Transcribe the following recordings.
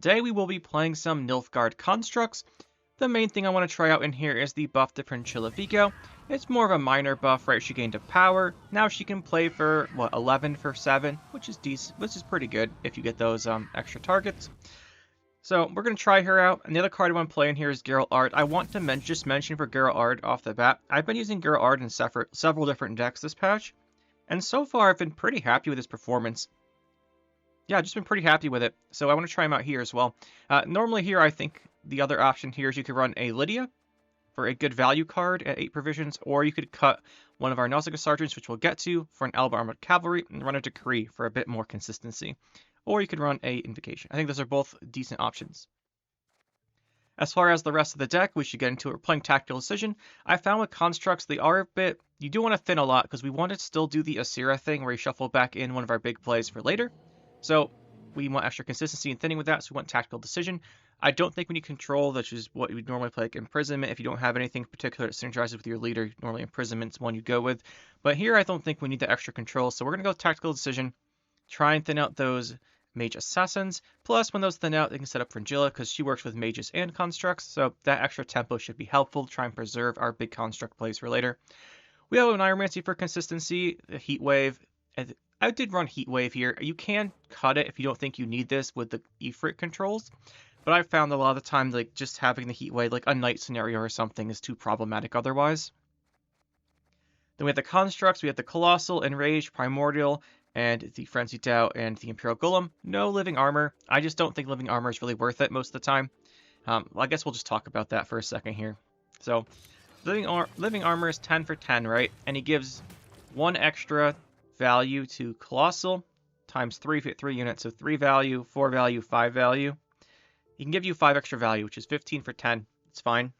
Today we will be playing some Nilfgaard constructs. The main thing I want to try out in here is the buff to Princilla Vigo. It's more of a minor buff, right? She gained a power. Now she can play for, what, 11 for 7, which is decent, which is pretty good if you get those extra targets. So we're going to try her out. And the other card I want to play in here is Geralt. I want to just mention for Geralt off the bat, I've been using Geralt in several different decks this patch. And so far I've been pretty happy with his performance. Yeah, I've just been pretty happy with it. So I want to try him out here as well. Normally here, I think the other option here is you could run a Lydia for a good value card at 8 provisions, or you could cut one of our Nausicaa Sergeants, which we'll get to, for an Alba Armored Cavalry, and run a Decree for a bit more consistency. Or you could run a Invocation. I think those are both decent options. As far as the rest of the deck, we should get into it. We're playing Tactical Decision. I found with constructs, they are a bit... You do want to thin a lot, because we want to still do the Asira thing, where you shuffle back in one of our big plays for later. So we want extra consistency and thinning with that, so we want Tactical Decision. I don't think we need Control, which is what you would normally play like Imprisonment. If you don't have anything particular that synergizes with your leader, normally Imprisonment's one you go with. But here I don't think we need the extra Control, so we're going to go Tactical Decision, try and thin out those Mage Assassins. Plus, when those thin out, they can set up Fringilla, because she works with Mages and Constructs, so that extra tempo should be helpful to try and preserve our big Construct plays for later. We have an Ironmancy for consistency, a Heat Wave. I did run Heat Wave here. You can cut it if you don't think you need this with the Ifrit controls, but I've found a lot of the time, like, just having the Heat Wave, like a Night scenario or something, is too problematic otherwise. Then we have the Constructs. We have the Colossal, Enraged, Primordial, and the Frenzied Tau, and the Imperial Golem. No Living Armor. I just don't think Living Armor is really worth it most of the time. Well, I guess we'll just talk about that for a second here. So, Living Armor is 10 for 10, right? And he gives 1 extra value to Colossal times 3 units, so 3 value, 4 value, 5 value. He can give you 5 extra value, which is 15 for 10. It's fine.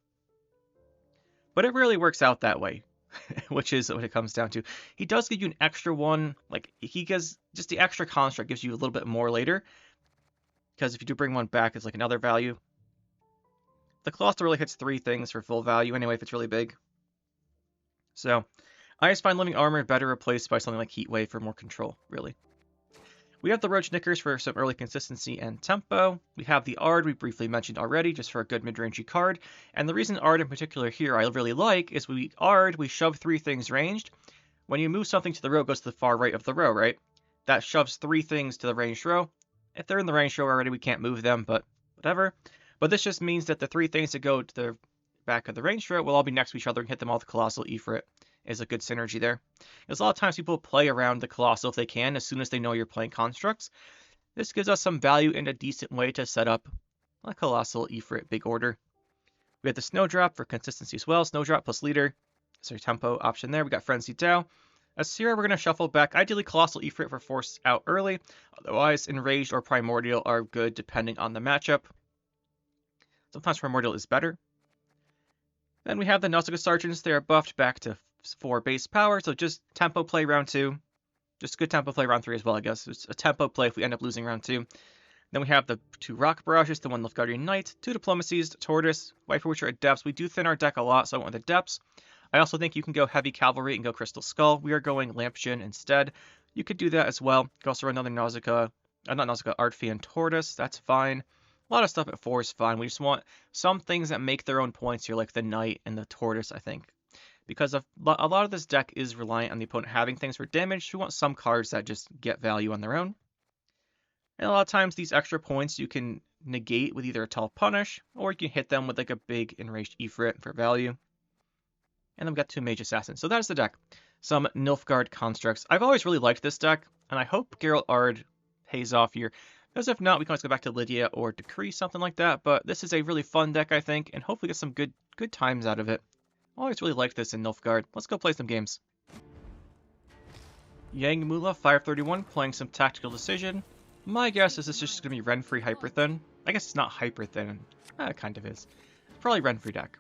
But it really works out that way, which is what it comes down to. He does give you an extra one, like, he gives, just the extra construct gives you a little bit more later, because if you do bring one back, it's like another value. The Colossal really hits 3 things for full value anyway, if it's really big. So I just find Living Armor better replaced by something like Heat Wave for more control, really. We have the Roach Knickers for some early consistency and tempo. We have the Ard we briefly mentioned already, just for a good mid-rangey card. And the reason Ard in particular here I really like is we shove 3 things ranged. When you move something to the row, it goes to the far right of the row, right? That shoves 3 things to the ranged row. If they're in the ranged row already, we can't move them, but whatever. But this just means that the 3 things that go to the back of the ranged row will all be next to each other and hit them all with Colossal Ifrit. Is a good synergy there. There's a lot of times people play around the Colossal if they can, as soon as they know you're playing Constructs. This gives us some value in a decent way to set up a Colossal Ifrit big order. We have the Snowdrop for consistency as well. Snowdrop plus Leader. That's our tempo option there. We got Frenzy Tau. Asira we're going to shuffle back. Ideally Colossal Ifrit for force out early. Otherwise Enraged or Primordial are good depending on the matchup. Sometimes Primordial is better. Then we have the Nausicaa Sergeants. They are buffed back to 4 base power, so just tempo play round 2. Just good tempo play round 3 as well, I guess. It's a tempo play if we end up losing round 2. Then we have the 2 Rock Barrages, the 1 Nilfgaardian Knight, 2 Diplomacies, Tortoise, Viper Witcher at depths. We do thin our deck a lot, so I went with the depths. I also think you can go Heavy Cavalry and go Crystal Skull. We are going Lampshin instead. You could do that as well. You could also run another Nausicaa, not Nausicaa, Artfee and Tortoise. That's fine. A lot of stuff at 4 is fine. We just want some things that make their own points here, like the Knight and the Tortoise, I think. Because a lot of this deck is reliant on the opponent having things for damage, we want some cards that just get value on their own. And a lot of times these extra points you can negate with either a Tall Punish, or you can hit them with like a big Enraged Ifrit for value. And then we've got 2 Mage Assassins. So that's the deck. Some Nilfgaard constructs. I've always really liked this deck, and I hope Geralt Ard pays off here. Because if not, we can always go back to Lydia or Decree, something like that. But this is a really fun deck, I think, and hopefully get some good times out of it. I always really liked this in Nilfgaard. Let's go play some games. Yang Mula 531 playing some Tactical Decision. My guess is this is just going to be Renfree Hyperthin. I guess it's not Hyperthin. It kind of is. It's probably Renfree deck.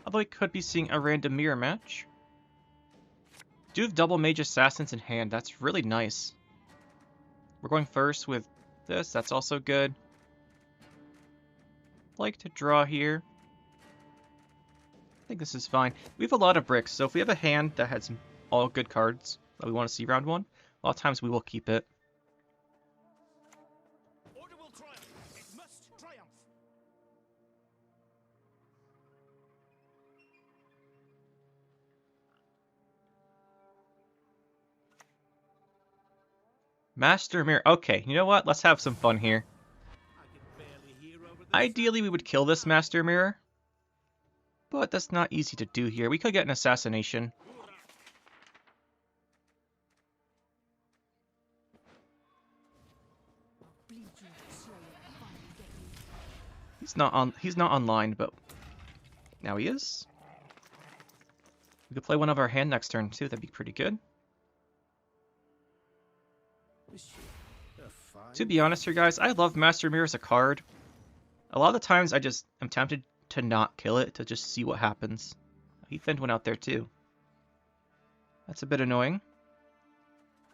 Although we could be seeing a random mirror match. Do have double Mage Assassins in hand. That's really nice. We're going first with this. That's also good. Like to draw here. I think this is fine. We have a lot of bricks, so if we have a hand that has all good cards that we want to see round 1, a lot of times we will keep it. Master Mirror. Okay, you know what? Let's have some fun here. Ideally, we would kill this Master Mirror. But that's not easy to do here. We could get an assassination. He's not online, but now he is. We could play one of our hand next turn too, that'd be pretty good. To be honest here, guys, I love Master Mirror as a card. A lot of the times I just am tempted to not kill it, to just see what happens. He thinned one out there too. That's a bit annoying.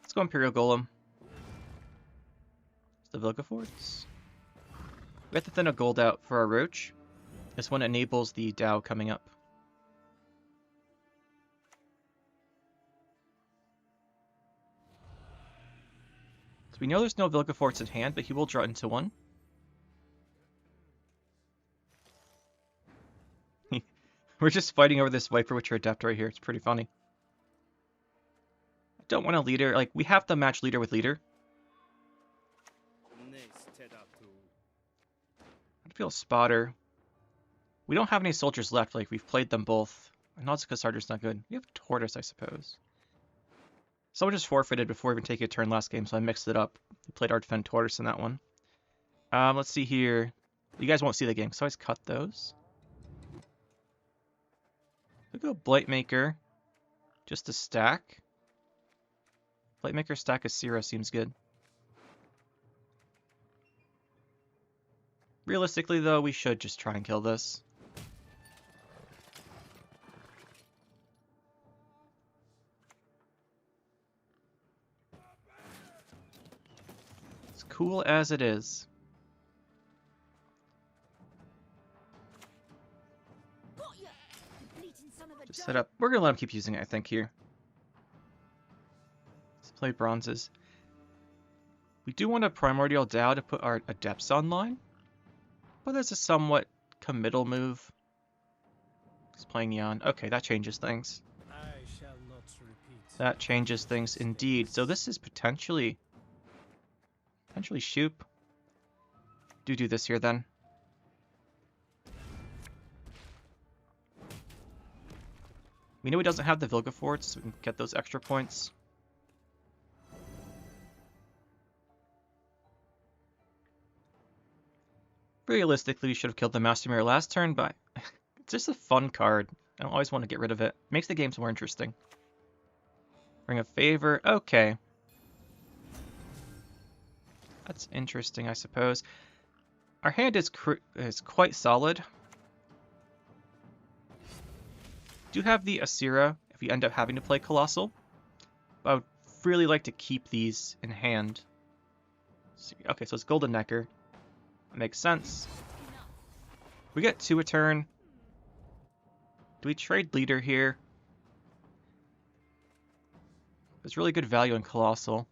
Let's go Imperial Golem. It's the Vilgefortz. We have to thin a gold out for our Roach. This one enables the Dow coming up. So we know there's no Vilgefortz in hand, but he will draw into one. We're just fighting over this Viper Witcher Adept right here. It's pretty funny. I don't want a leader. Like, we have to match leader with leader. I feel spotter. We don't have any soldiers left. Like, we've played them both. And also because Sarder's not good. We have Tortoise, I suppose. Someone just forfeited before even taking a turn last game, so I mixed it up. We played Ardfen Tortoise in that one. Let's see here. You guys won't see the game, so I always cut those. We'll go Blightmaker. Just a stack. Blightmaker stack Asira seems good. Realistically, though, we should just try and kill this. As cool as it is. Just set up. We're going to let him keep using it, I think, here. Let's play bronzes. We do want a Primordial Dow to put our Adepts online. But that's a somewhat committal move. He's playing Jan. Okay, that changes things. That changes things indeed. So this is potentially Shoop. Do this here then. We know he doesn't have the Vilgefortz, so we can get those extra points. Realistically, we should have killed the Master Mirror last turn, but it's just a fun card. I don't always want to get rid of it. Makes the games more interesting. Ring of Favor. Okay. That's interesting, I suppose. Our hand is quite solid. Do have the Asira if we end up having to play Colossal. But I would really like to keep these in hand. Okay, so it's Golden Necker. That makes sense. We get 2 a turn. Do we trade leader here? There's really good value in Colossal.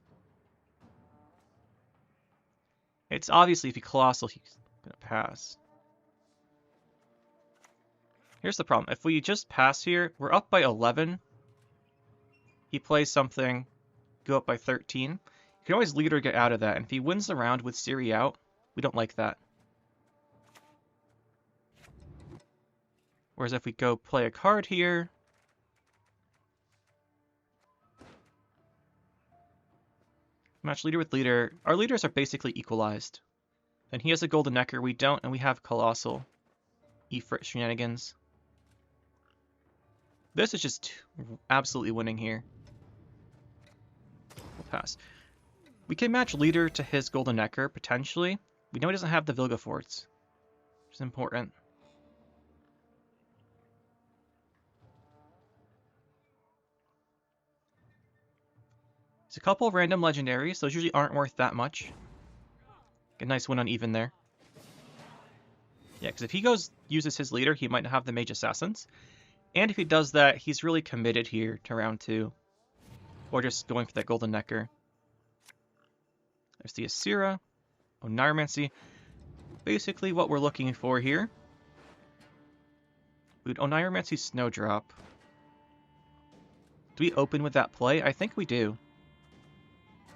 It's obviously if he Colossal, he's gonna pass. Here's the problem. If we just pass here, we're up by 11. He plays something, go up by 13. You can always lead or get out of that. And if he wins the round with Ciri out, we don't like that. Whereas if we go play a card here, match leader with leader, our leaders are basically equalized. And he has a Golden Necker, we don't, and we have Colossal. Ifrit shenanigans. This is just absolutely winning here. We'll pass. We can match leader to his Golden Necker, potentially. We know he doesn't have the Vilgefortz, which is important. There's a couple of random legendaries. Those usually aren't worth that much. Get a nice win on even there. Yeah, because if he uses his leader, he might not have the Mage Assassins. And if he does that, he's really committed here to round 2. Or just going for that Golden Necker. There's the Asira. Oneiromancy. Basically what we're looking for here. Would Oneiromancy Snowdrop. Do we open with that play? I think we do.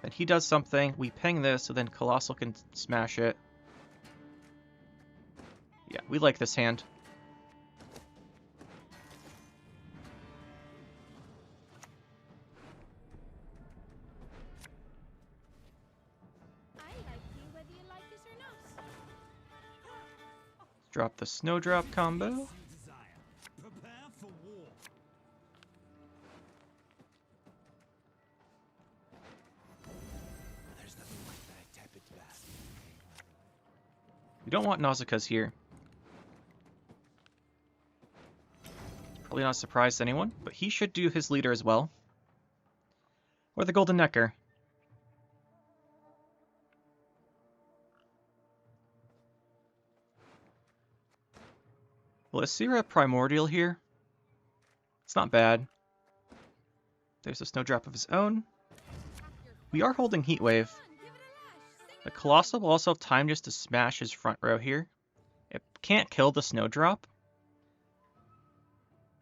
Then he does something, we ping this, so then Colossal can smash it. Yeah, we like this hand. Drop the Snowdrop combo. We don't want Nausicaa's here. Probably not a surprise to anyone, but he should do his leader as well. Or the Golden Necker. Will Asira Primordial here? It's not bad. There's a Snowdrop of his own. We are holding Heatwave. The Colossal will also have time just to smash his front row here. It can't kill the Snowdrop,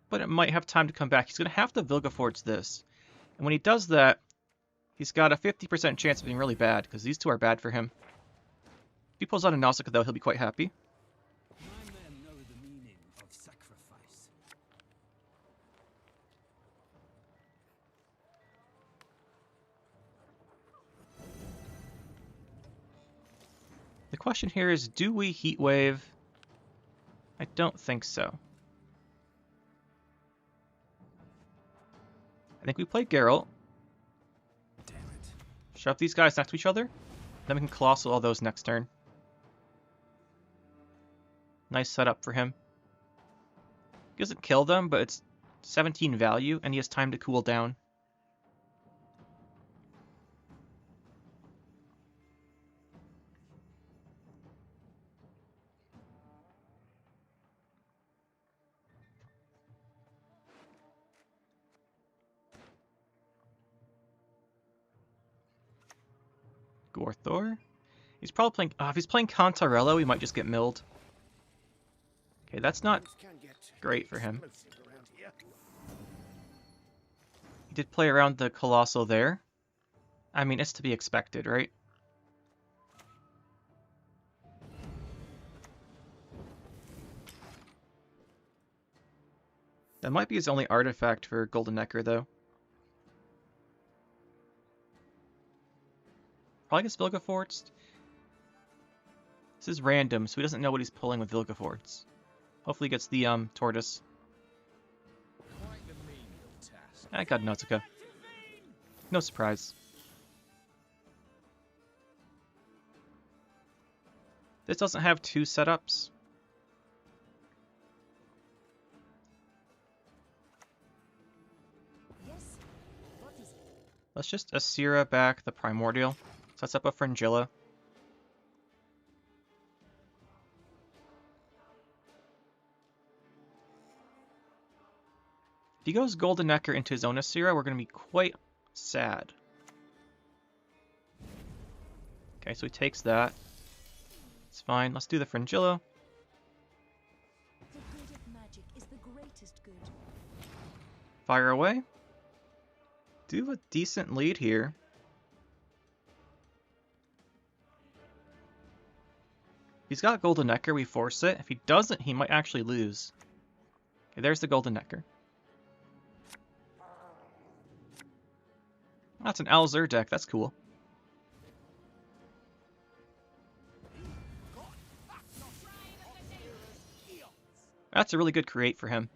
but it might have time to come back. He's going to have to Vilgefortz this. And when he does that, he's got a 50% chance of being really bad, because these two are bad for him. If he pulls out a Nausicaa, though, he'll be quite happy. My men know the meaning of sacrifice. The question here is, do we Heatwave? I don't think so. I think we play Geralt. Damn it. Shove these guys next to each other. Then we can Colossal all those next turn. Nice setup for him. He doesn't kill them, but it's 17 value, and he has time to cool down. Gorthor. He's probably playing... if he's playing Cantarello, he might just get milled. Okay, that's not great for him. He did play around the Colossal there. I mean, it's to be expected, right? That might be his only artifact for Golden Necker, though. Probably gets Vilgefortz. This is random, so he doesn't know what he's pulling with Vilgefortz. Hopefully he gets the Tortoise. I got Nausicaa. No surprise. This doesn't have two setups. Let's just Asira back the Primordial. Sets up a Fringilla. If he goes Golden Necker into his own Asira, we're going to be quite sad. Okay, so he takes that. It's fine. Let's do the Fringilla. The good of magic is the greatest good. Fire away. Do have a decent lead here. He's got Golden Necker, we force it. If he doesn't, he might actually lose. Okay, there's the Golden Necker. That's an Alzur deck, that's cool. That's a really good create for him.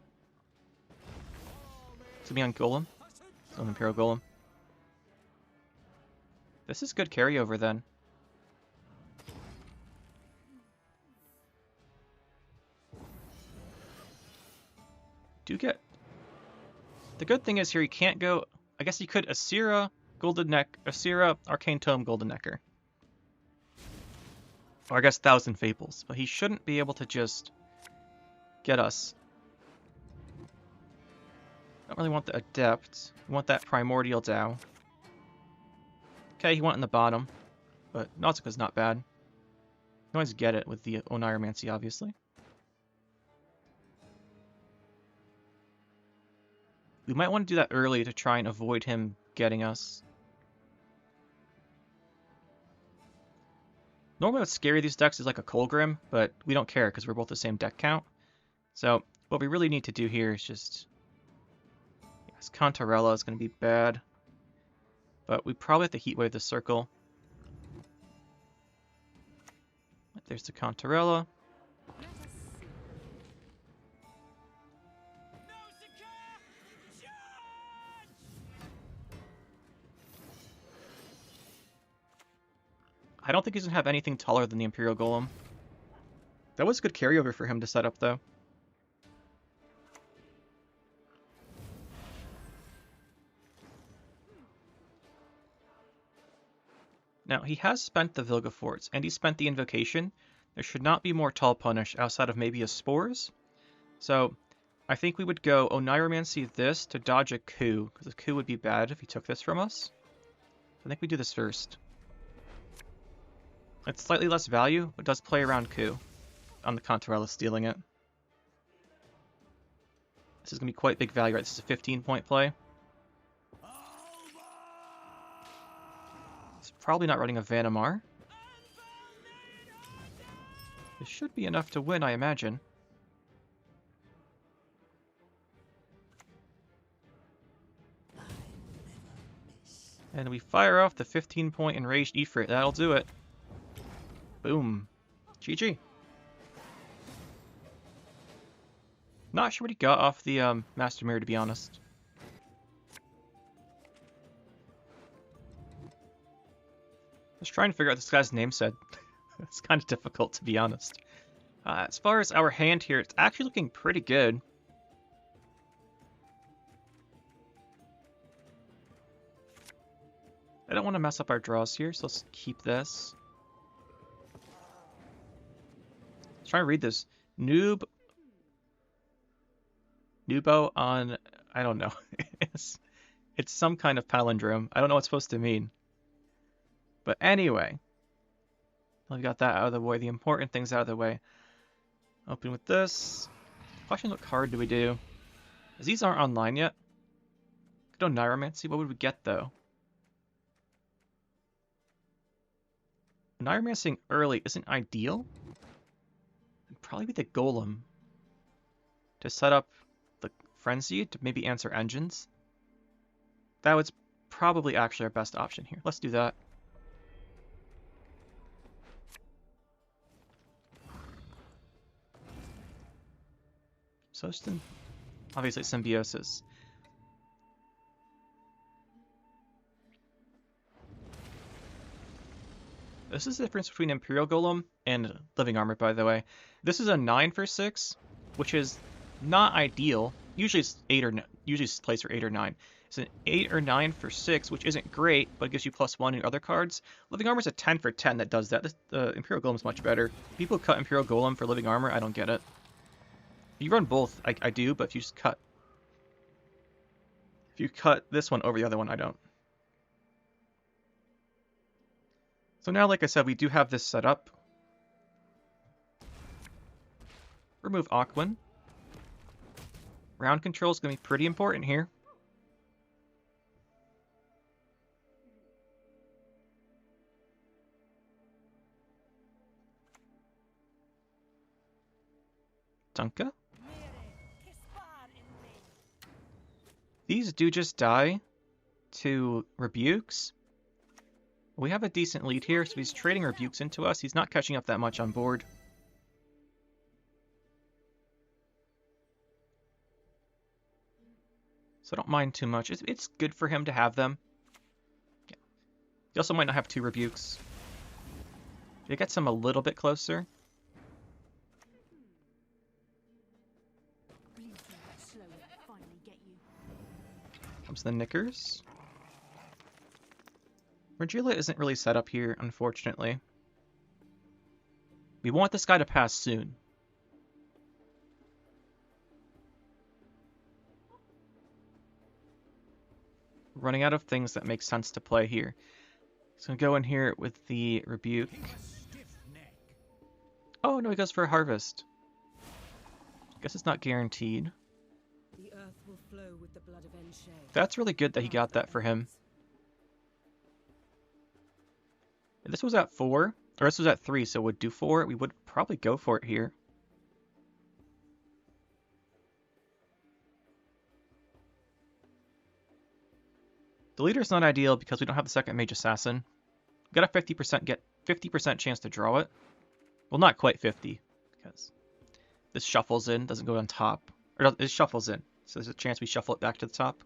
To be on Golem. It's on Imperial Golem. This is good carryover then. Do get... The good thing is here he can't go... I guess he could Asira, Golden Neck, Asira, Arcane Tome, Golden Necker. Or I guess Thousand Fables. But he shouldn't be able to just get us. Don't really want the Adept. We want that Primordial Dow. Okay, he went in the bottom. But Nausicaa's not bad. You can always get it with the Oneiromancy, obviously. We might want to do that early to try and avoid him getting us. Normally what's scary these decks is like a Colgrim, but we don't care because we're both the same deck count. So what we really need to do here is just... Yes, Cantarella is going to be bad. But we probably have to Heatwave the circle. There's the Cantarella. I don't think he's going to have anything taller than the Imperial Golem. That was a good carryover for him to set up, though. Now, he has spent the Vilgefortz, and he spent the Invocation. There should not be more Tall Punish outside of maybe a Spores. So, I think we would go Oneiromancy this to dodge a coup, because a coup would be bad if he took this from us. I think we do this first. It's slightly less value, but does play around coup on the Cantarella stealing it. This is going to be quite big value, right? This is a 15-point play. It's probably not running a Vanamar. This should be enough to win, I imagine. And we fire off the 15-point Enraged Ifrit. That'll do it. Boom. GG. Not sure what he got off the Master Mirror, to be honest. I was trying to figure out what this guy's name said. It's kind of difficult, to be honest. As far as our hand here, it's actually looking pretty good. I don't want to mess up our draws here, so let's keep this. Let's try and read this. Nubo on... I don't know. It's some kind of palindrome. I don't know what it's supposed to mean. But anyway. We got that out of the way. The important things out of the way. Open with this. Question, what card do we do? As these aren't online yet. Could do Oneiromancy. What would we get, though? Oneiromancing early isn't ideal. It'd probably be the Golem. To set up the Frenzy to maybe answer engines. That was probably actually our best option here. Let's do that. So just obviously Symbiosis. This is the difference between Imperial Golem and Living Armor, by the way. This is a 9 for 6, which is not ideal. Usually it's 8 or usually it's placed for 8 or 9. It's an 8 or 9 for 6, which isn't great, but it gives you +1 in other cards. Living Armor is a 10 for 10 that does that. The Imperial Golem is much better. People cut Imperial Golem for Living Armor. I don't get it. If you run both, I do, but if you just cut... If you cut this one over the other one, I don't. So now, like I said, we do have this set up. Remove Aquan. Round control is going to be pretty important here. Dunka. These do just die to Rebukes. We have a decent lead here, so he's trading Rebukes into us. He's not catching up that much on board. So I don't mind too much. It's good for him to have them. Yeah. He also might not have 2 Rebukes. If he gets him a little bit closer. Comes the Knickers. Regila isn't really set up here, unfortunately. We want this guy to pass soon. Running out of things that make sense to play here. He's going to go in here with the Rebuke. Oh, no, he goes for a Harvest. Guess it's not guaranteed. The earth will flow with the blood of Enslave. That's really good that he got that for him. If this was at 4, The rest was at 3, so would do 4. We would probably go for it here. The leader's not ideal because we don't have the second mage assassin. We got a 50% chance to draw it. Well, not quite 50, because this shuffles in, doesn't go on top. Or it shuffles in, so there's a chance we shuffle it back to the top.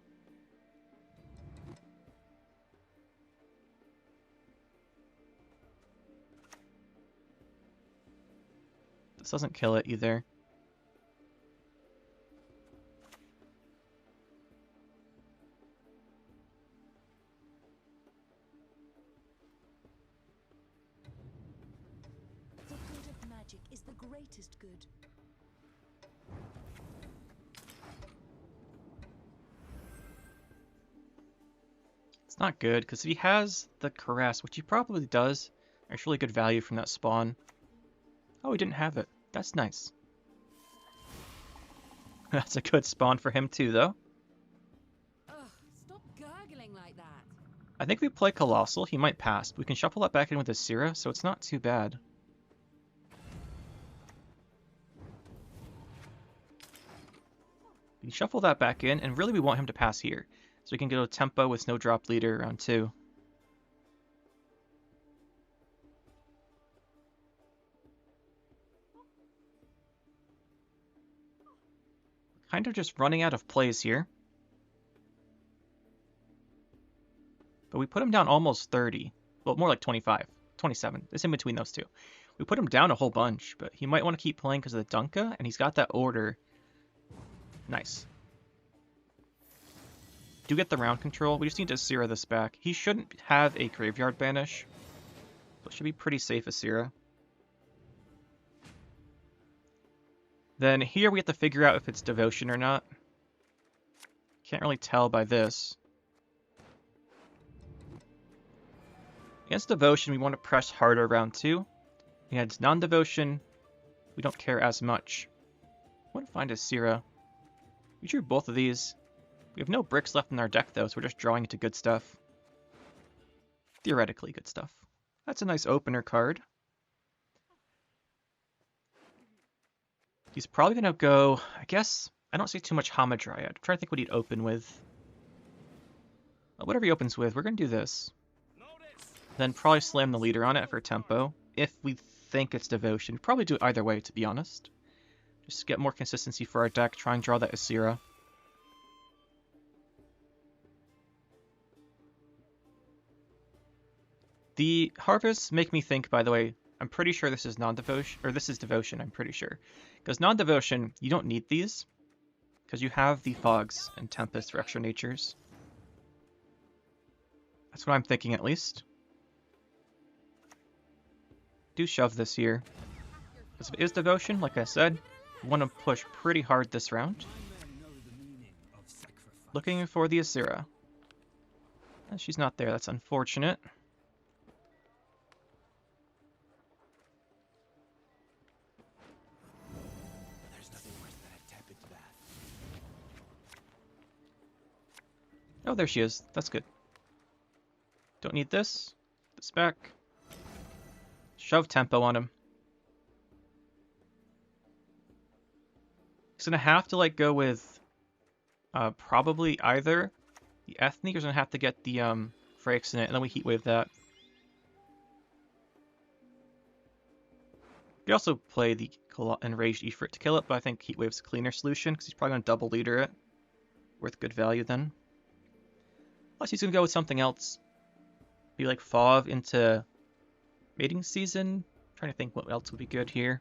This doesn't kill it either. The good of magic is the greatest good. It's not good, because if he has the Caress, which he probably does, there's really good value from that spawn. Oh, he didn't have it. That's nice. That's a good spawn for him too, though. Ugh, stop gurgling like that. I think if we play Colossal, he might pass. But we can shuffle that back in with Asira, so it's not too bad. We shuffle that back in, and really we want him to pass here. So we can go tempo with Snowdrop Leader round 2. Kind of just running out of plays here. But we put him down almost 30. Well, more like 25. 27. It's in between those two. We put him down a whole bunch, but he might want to keep playing because of the Dunka, and he's got that order. Nice. Do get the round control. We just need to Asira this back. He shouldn't have a Graveyard Banish. So it should be pretty safe Asira. Then here we have to figure out if it's Devotion or not. Can't really tell by this. Against Devotion, we want to press harder round 2. Against non-Devotion, we don't care as much. I want to find Asira. We drew both of these. We have no bricks left in our deck, though, so we're just drawing into good stuff. Theoretically good stuff. That's a nice opener card. He's probably going to go, I guess, I don't see too much Hamadryad. I'm trying to think what he'd open with. Whatever he opens with, we're going to do this. Then probably slam the leader on it for tempo. If we think it's Devotion. Probably do it either way, to be honest. Just get more consistency for our deck, try and draw that Asira. The Harvests make me think, by the way, I'm pretty sure this is non-devotion, or this is Devotion, I'm pretty sure. Because non-devotion, you don't need these, because you have the Fogs and Tempest for extra natures. That's what I'm thinking, at least. Do shove this here. Because if it is Devotion, like I said, we want to push pretty hard this round. Looking for the Asira. And she's not there, that's unfortunate. Oh, there she is. That's good. Don't need this. This back. Shove tempo on him. He's gonna have to go with probably either the Ethnic, or he's gonna have to get the Frakes in it, and then we Heatwave that. We also play the Enraged Ifrit to kill it, but I think Heatwave's a cleaner solution because he's probably gonna double leader it. Worth good value then. Plus he's gonna go with something else. Be like Fauve into Mating Season. I'm trying to think what else would be good here.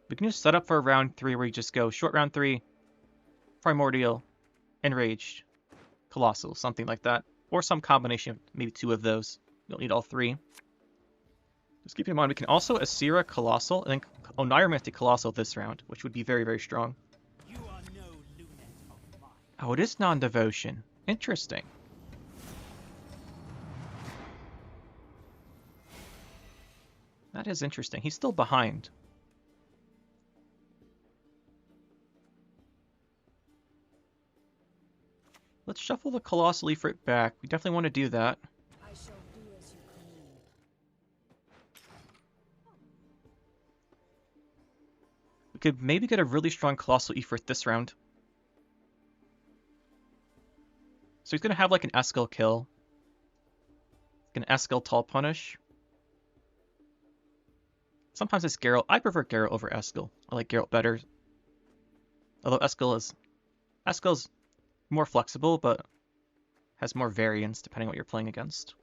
We can just set up for a round 3 where you just go short round 3, Primordial, Enraged, Colossal, something like that. Or some combination of maybe 2 of those. You don't need all 3. Just keep in mind we can also Asira Colossal and then Oneiromantic Colossal this round, which would be very, very strong. Oh, it is non-devotion. Interesting. That is interesting. He's still behind. Let's shuffle the Colossal Ifrit back. We definitely want to do that. I shall do as you command. We could maybe get a really strong Colossal Ifrit this round. So he's going to have like an Eskel kill. An Eskel Tall Punish. Sometimes it's Geralt. I prefer Geralt over Eskel. I like Geralt better. Although Eskel's more flexible, but has more variance depending on what you're playing against.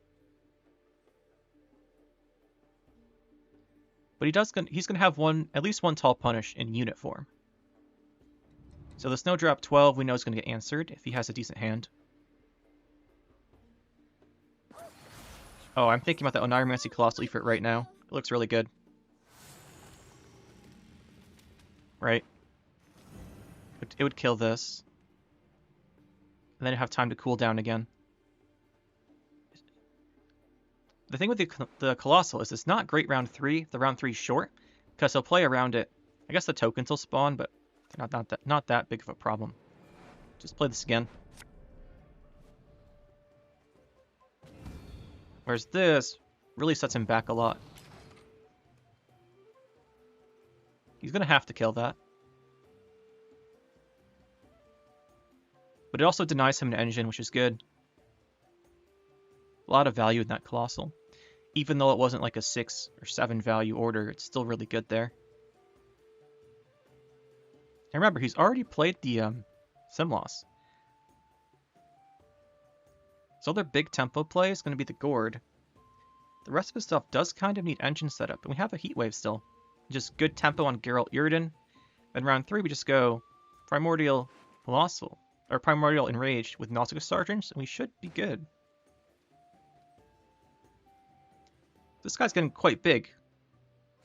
But he's gonna have at least one Tall Punish in unit form. So the Snowdrop 12 we know is gonna get answered if he has a decent hand. Oh, I'm thinking about the Onirimancy Colossal Ifrit right now. It looks really good. Right? It would kill this. And then have time to cool down again. The thing with the Colossal is it's not great round 3. The round 3's short. Because he'll play around it. I guess the tokens will spawn, but they're not that big of a problem. Just play this again. Whereas this really sets him back a lot. He's going to have to kill that. But it also denies him an engine, which is good. A lot of value in that Colossal. Even though it wasn't like a 6 or 7 value order, it's still really good there. And remember, he's already played the Simloss. So their big tempo play is going to be the Gourd. The rest of his stuff does kind of need engine setup, and we have a Heatwave still. Just good tempo on Geralt Yrden. Then round 3 we just go Primordial Colossal, or Primordial Enraged with Nausicaa Sergeants, and we should be good. This guy's getting quite big.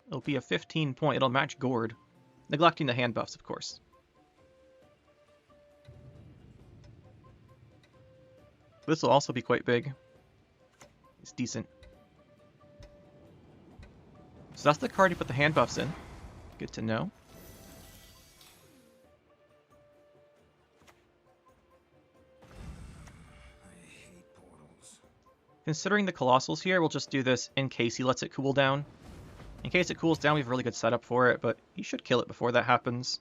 It'll be a 15 point, it'll match Gourd. Neglecting the hand buffs, of course. This will also be quite big. It's decent. So that's the card you put the hand buffs in. Good to know. I hate portals. Considering the Colossals here, we'll just do this in case he lets it cool down. In case it cools down, we have a really good setup for it, but he should kill it before that happens.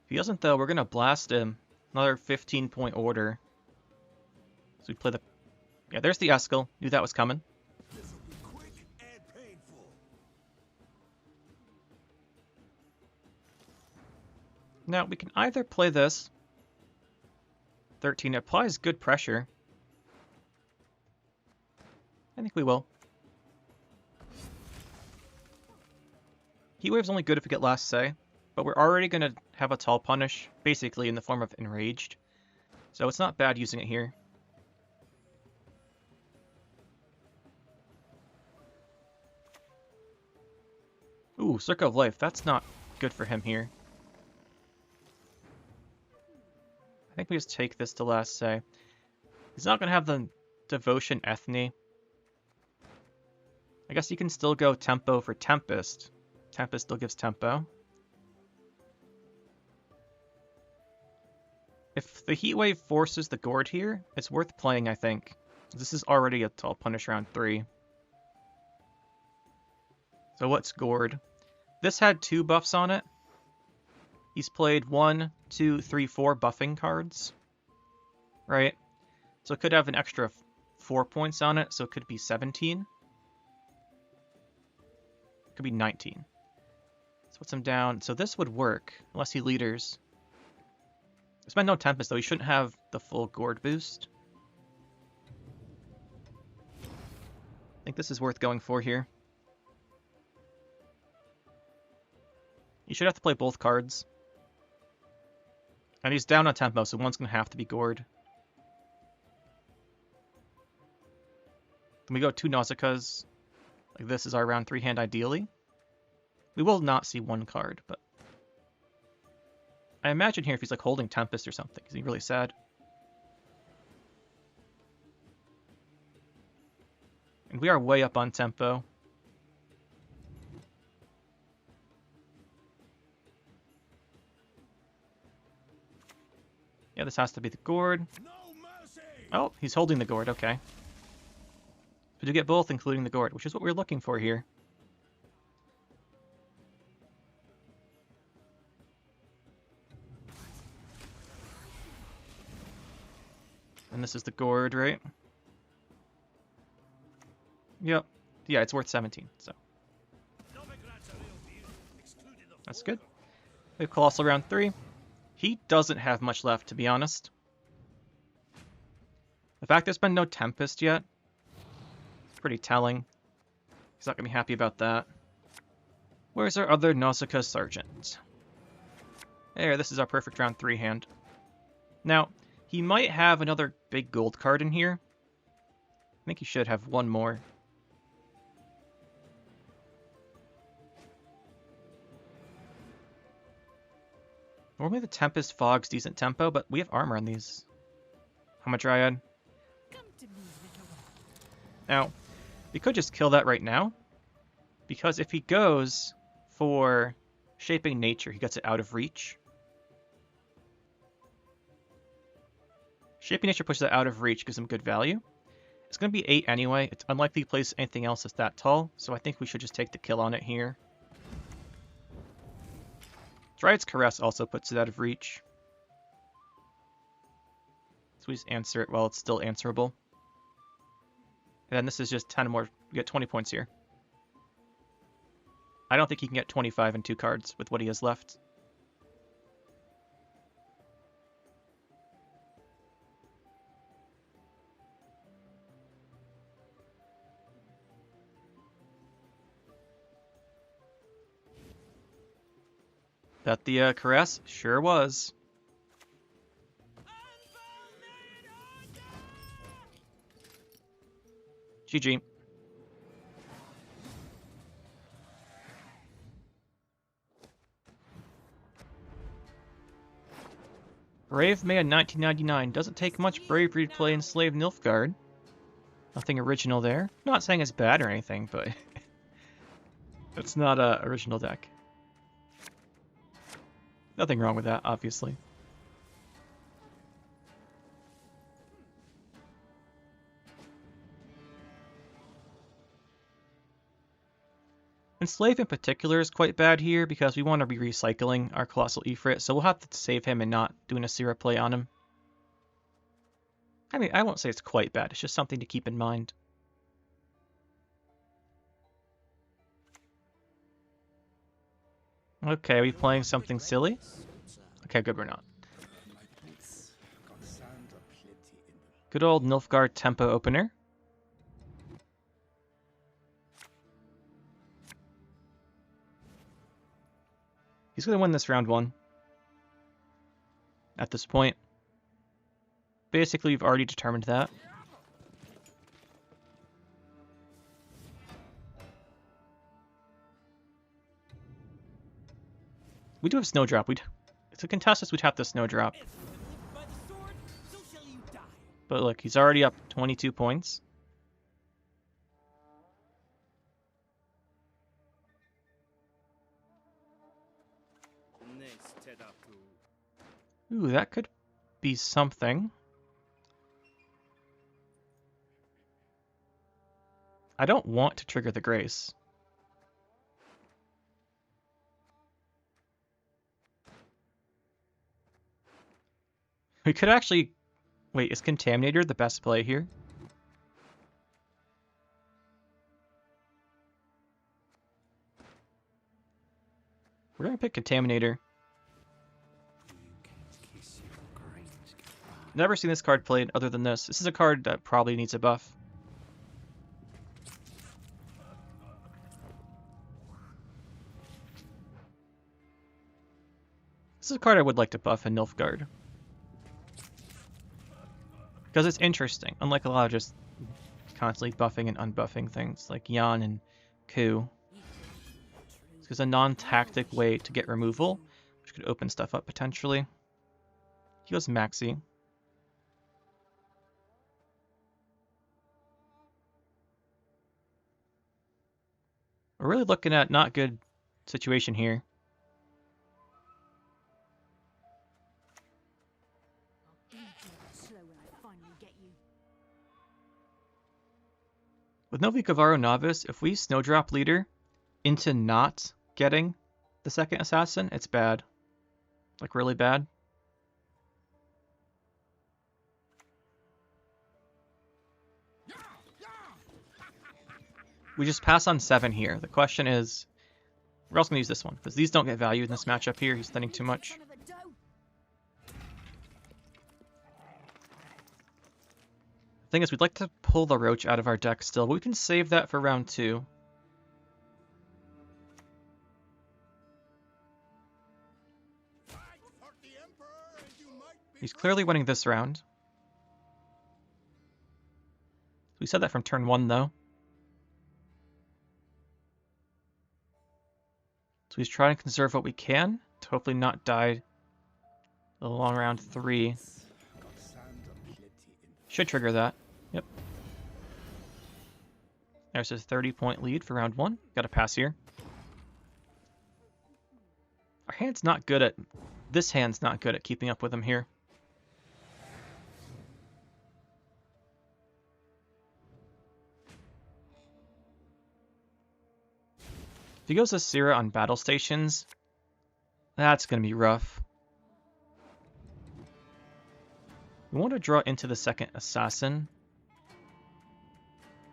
If he doesn't, though, we're going to blast him. Another 15 point order. So we play the... Yeah, there's the Eskel. Knew that was coming. This will be quick and painful. Now, we can either play this. 13 applies good pressure. I think we will. Heatwave's only good if we get last say. But we're already going to have a Tall Punish, basically in the form of Enraged. So it's not bad using it here. Ooh, Circle of Life. That's not good for him here. I think we just take this to last say. He's not going to have the Devotion Ethne. I guess you can still go Tempo for Tempest. Tempest still gives Tempo. If the Heatwave forces the Gourd here, it's worth playing, I think. This is already a Tall Punish round 3. So what's Gourd? This had 2 buffs on it. He's played 1, 2, 3, 4 buffing cards. Right? So it could have an extra 4 points on it, so it could be 17. It could be 19. So puts him down. So this would work, unless he leaders. There's been no Tempest, though. He shouldn't have the full Gourd boost. I think this is worth going for here. You should have to play both cards. And he's down on tempo, so one's going to have to be Gourd. Then we go 2 Nausicaas. Like this is our round 3 hand ideally. We will not see 1 card, but... I imagine here if he's like holding Tempest or something, is he really sad? And we are way up on tempo. Yeah, this has to be the gourd. No mercy. Oh, he's holding the gourd, okay. We do get both, including the gourd, which is what we're looking for here. And this is the gourd, right? Yep. Yeah, it's worth 17, so. That's good. We have Colossal round 3. He doesn't have much left, to be honest. The fact there's been no Tempest yet, it's pretty telling. He's not going to be happy about that. Where's our other Nausicaa Sergeant? There, this is our perfect round 3 hand. Now, he might have another big gold card in here. I think he should have one more. Normally the Tempest Fog's decent tempo, but we have armor on these. How much Dryad? Come to me, little one. Now, we could just kill that right now, because if he goes for Shaping Nature, he gets it out of reach. Shaping Nature pushes it out of reach, gives him good value. It's going to be 8 anyway. It's unlikely to place anything else that's that tall, so I think we should just take the kill on it here. Dryad's Caress also puts it out of reach. So we just answer it while it's still answerable. And then this is just 10 more. We get 20 points here. I don't think he can get 25 in 2 cards with what he has left. That the Caress? Sure was. GG. Brave May in 1999. Doesn't take much bravery to play Enslave Nilfgaard. Nothing original there. Not saying it's bad or anything, but it's not a original deck. Nothing wrong with that, obviously. Enslave in particular is quite bad here because we want to be recycling our Colossal Ifrit, so we'll have to save him and not doing a Sira play on him. I mean, I won't say it's quite bad, it's just something to keep in mind. Okay, are we playing something silly? Okay, good, we're not. Good old Nilfgaard tempo opener. He's going to win this round 1. At this point. Basically, we've already determined that. We do have Snowdrop. To contest this, we'd have to Snowdrop. But look, he's already up 22 points. Ooh, that could be something. I don't want to trigger the Grace. We could actually... Wait, is Contaminator the best play here? We're gonna pick Contaminator. Never seen this card played other than this. This is a card that probably needs a buff. This is a card I would like to buff in Nilfgaard. Because it's interesting, unlike a lot of just constantly buffing and unbuffing things like Yan and Ku. It's a non-tactic way to get removal, which could open stuff up potentially. He goes Maxi. We're really looking at not good situation here. Slow when I finally get you. With no Vicavaro Novice, if we snowdrop leader into not getting the second assassin, it's bad. Like, really bad. We just pass on 7 here. The question is, we're also going to use this one, because these don't get value in this matchup here. He's thinning too much. Son of a doe. The thing is, we'd like to pull the Roach out of our deck still, but we can save that for round 2. He's clearly winning this round. We said that from turn 1, though. So he's trying to conserve what we can to hopefully not die along round 3. Should trigger that. Yep. There's a 30-point lead for round 1. Got to pass here. Our hand's not good at... This hand's not good at keeping up with him here. If he goes Asira on battle stations, that's going to be rough. We want to draw into the second assassin.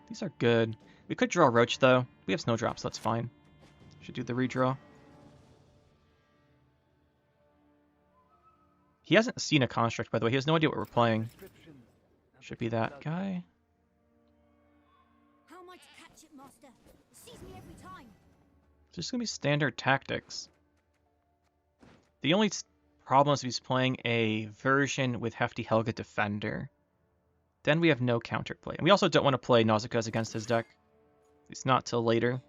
These are good. We could draw Roach, though. We have Snowdrops, that's fine. Should do the redraw. He hasn't seen a construct, by the way. He has no idea what we're playing. Should be that guy. How am I to catch it, master? It sees me every time. It's just going to be standard tactics. The only problem is if he's playing a version with Hefty Helga Defender. Then we have no counterplay. And we also don't want to play Nausicaa's against his deck. It's not till later.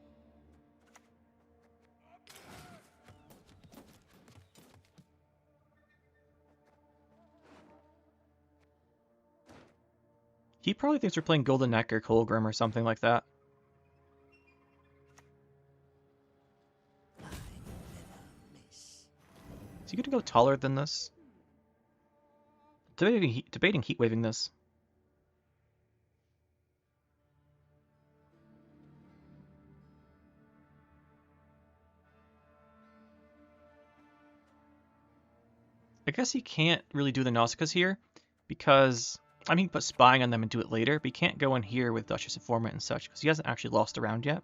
He probably thinks we're playing Golden Neck or Colgrim or something like that. Is he going to go taller than this? Debating heat waving this. I guess he can't really do the Nausicaas here because, I mean, he can put spying on them and do it later, but he can't go in here with Duchess Informant and such because he hasn't actually lost a round yet.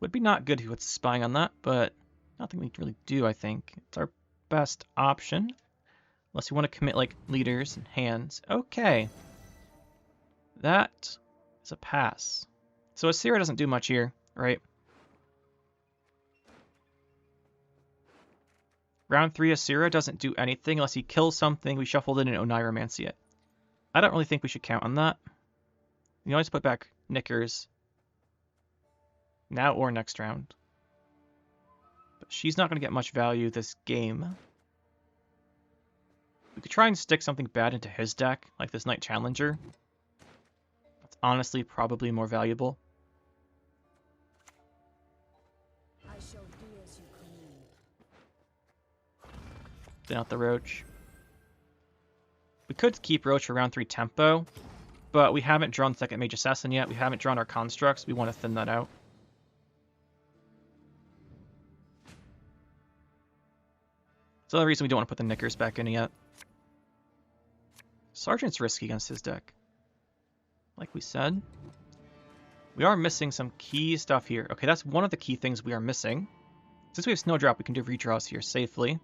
Would be not good if he was spying on that, but nothing we can really do, I think. It's our best option. Unless you want to commit, like, leaders and hands. Okay. That is a pass. So Asira doesn't do much here, right? Round 3 Asira doesn't do anything unless he kills something. We shuffled in an Oniromancy it. I don't really think we should count on that. You always put back Knickers. Now or next round. But she's not going to get much value this game. We could try and stick something bad into his deck, like this Knight Challenger. That's honestly probably more valuable. I shall do as you command. Thin out the Roach. We could keep Roach for round 3 tempo, but we haven't drawn second Mage Assassin yet. We haven't drawn our constructs. We want to thin that out. That's the other reason we don't want to put the Knickers back in yet. Sergeant's risky against his deck. Like we said. We are missing some key stuff here. Okay, that's one of the key things we are missing. Since we have Snowdrop, we can do redraws here safely.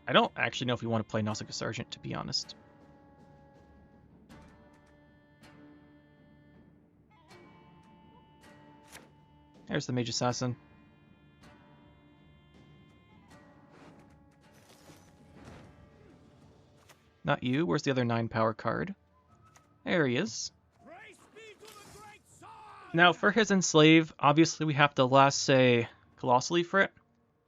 I don't actually know if we want to play Nausicaa Sergeant, to be honest. There's the Mage Assassin. Not you. Where's the other 9 power card? There he is. Now, for his Enslave, obviously we have to last say Colossally for it.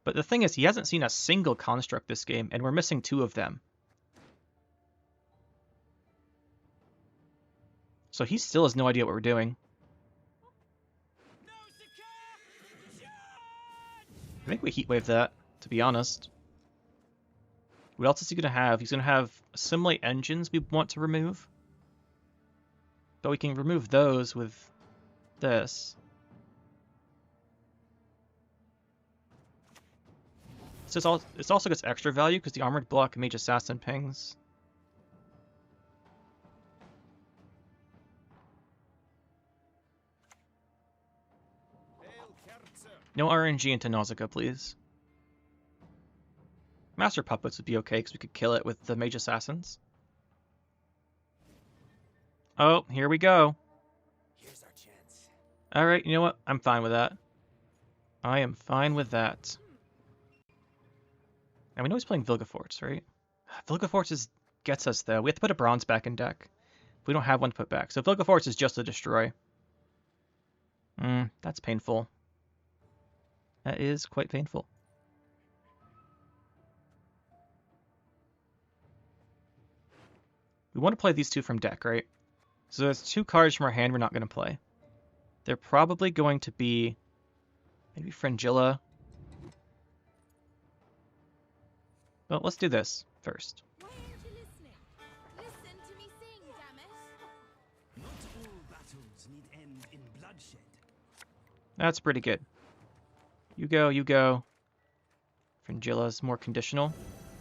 But the thing is, he hasn't seen a single construct this game, and we're missing 2 of them. So he still has no idea what we're doing. I think we heatwave that, to be honest. What else is he going to have? He's going to have Assimilate engines we want to remove. But we can remove those with this. This also gets extra value because the armored block mage assassin pings. No RNG into Nausicaa, please. Master Puppets would be okay because we could kill it with the mage assassins. Oh, here we go. Here's our chance. Alright, you know what? I'm fine with that. I am fine with that. And we know he's playing Vilgefortz, right? Vilgefortz gets us, though. We have to put a bronze back in deck. We don't have one to put back. So Vilgefortz is just a destroy. That's painful. That is quite painful. We want to play these two from deck, right? So there's 2 cards from our hand we're not going to play. They're probably going to be maybe Fringilla. Well, let's do this first. Why aren't you listening? Listen to me sing, damn it! Not all battles need end in bloodshed. That's pretty good. You go, you go. Fringilla's more conditional.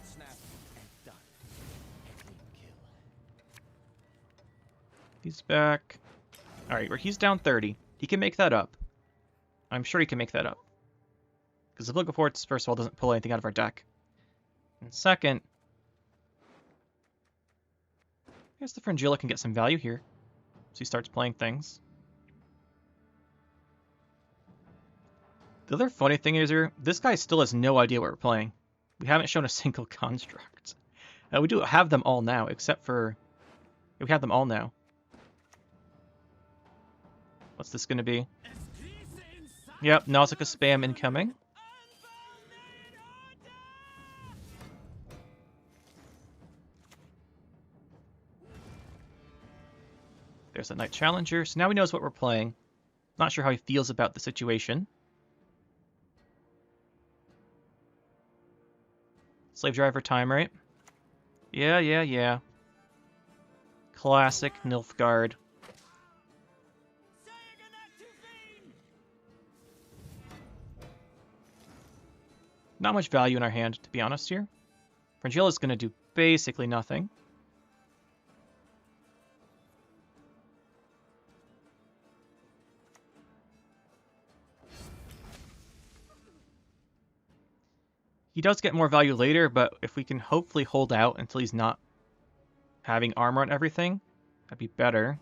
Snap and done. Kill. He's back. Alright, where he's down 30. He can make that up. I'm sure he can make that up. Because the Vilgefortz, first of all, doesn't pull anything out of our deck. And second, I guess the Fringilla can get some value here. So he starts playing things. The other funny thing is here, this guy still has no idea what we're playing. We haven't shown a single construct. We do have them all now, except for... We have them all now. What's this going to be? Yep, Nausicaa spam incoming. There's a Knight Challenger, so now he knows what we're playing. Not sure how he feels about the situation. Slave driver time, right? Yeah. Classic Nilfgaard. Not much value in our hand, to be honest here. Fringilla's going to do basically nothing. He does get more value later, but if we can hopefully hold out until he's not having armor on everything, that'd be better.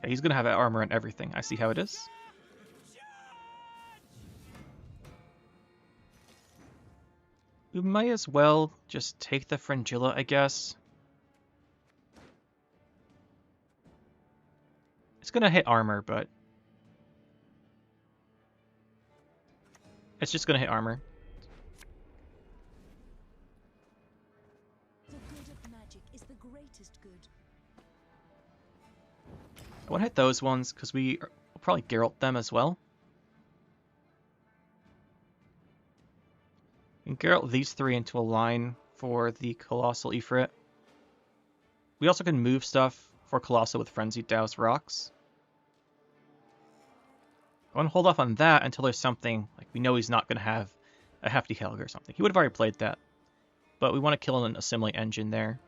Yeah, he's going to have armor on everything. I see how it is. We might as well just take the Fringilla, I guess. It's going to hit armor, but... It's just going to hit armor. The good of magic is the greatest good. I want to hit those ones, because we'll probably Geralt them as well. And Geralt these 3 into a line for the Colossal Ifrit. We also can move stuff for Colossal with Frenzied Douse Rocks. I want to hold off on that until there's something, like we know he's not going to have a Hefty Helga or something. He would have already played that. But we want to kill an Assimilate engine there.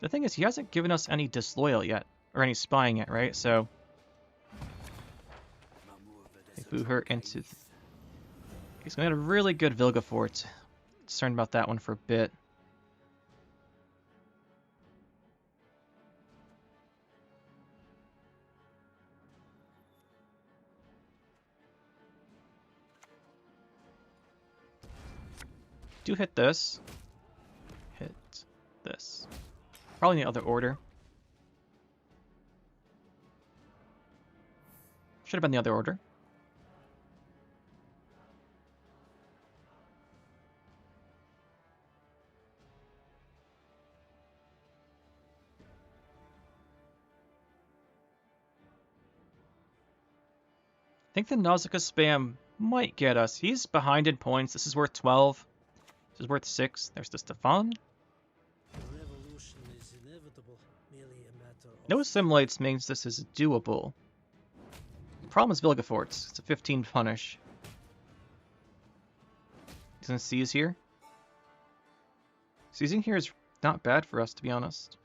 The thing is, he hasn't given us any Disloyal yet, or any Spying yet, right? So, we boo her into... He's going to get a really good Vilgefortz. Concerned about that one for a bit. Do hit this. Hit this. Probably in the other order. Should have been the other order. think the Nausicaa spam might get us. He's behind in points. This is worth 12. This is worth 6. There's the Stefan. Revolution is inevitable, merely a matter of No Assimilates means this is doable. The problem is Vilgefortz. It's a 15 punish. Doesn't seize here. Seizing here is not bad for us, to be honest.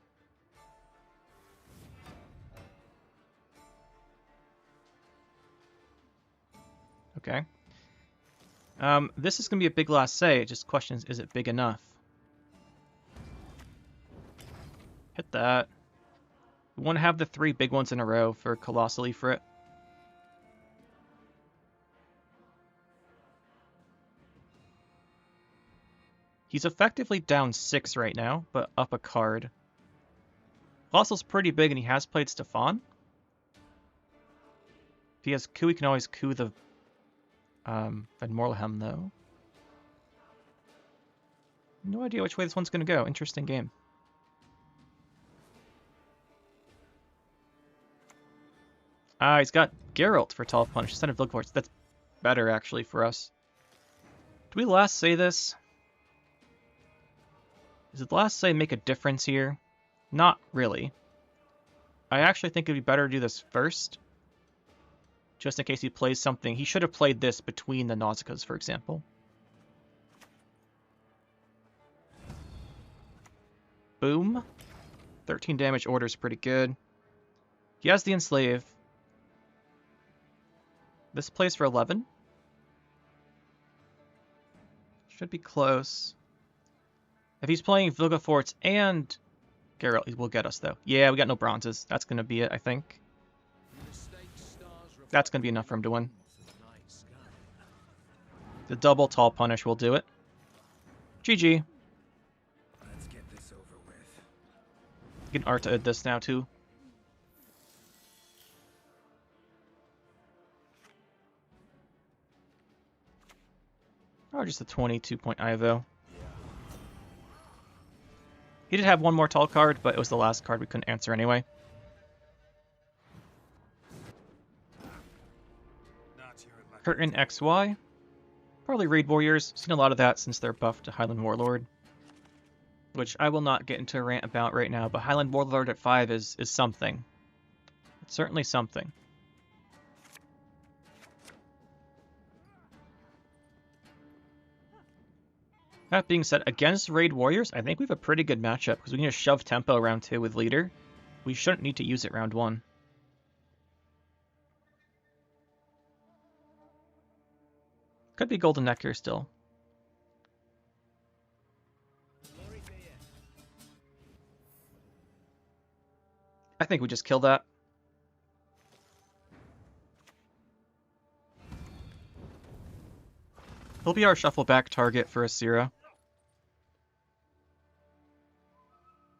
Okay. This is going to be a big last say. It just questions, is it big enough? Hit that. We want to have the 3 big ones in a row for Colossal Ifrit. He's effectively down 6 right now, but up a card. Colossal's pretty big, and he has played Stefan. If he has coup, he can always coup the Van Morlehem, though. No idea which way this one's going to go. Interesting game. He's got Geralt for 12 punish instead of Vilgefortz. That's better, actually, for us. Do we last say this? Does the last say make a difference here? Not really. I actually think it'd be better to do this first. Just in case he plays something. He should have played this between the Nausicaas, for example. Boom. 13 damage order is pretty good. He has the Enslave. This plays for 11. Should be close. If he's playing Vilgefortz and Geralt, he will get us, though. Yeah, we got no bronzes. That's going to be it, I think. That's going to be enough for him to win. The double tall punish will do it. GG. Let's get this over with. You can Arta this now, too. Oh, just a 22-point Ivo. He did have one more tall card, but it was the last card we couldn't answer anyway. Curtain XY. Probably Raid Warriors. Seen a lot of that since they're buffed to Highland Warlord. Which I will not get into a rant about right now, but Highland Warlord at 5 is something. It's certainly something. That being said, against Raid Warriors, I think we have a pretty good matchup because we can just shove tempo round 2 with Leader. We shouldn't need to use it round 1. Could be Golden Neck here still. I think we just kill that. He'll be our shuffle back target for Asira.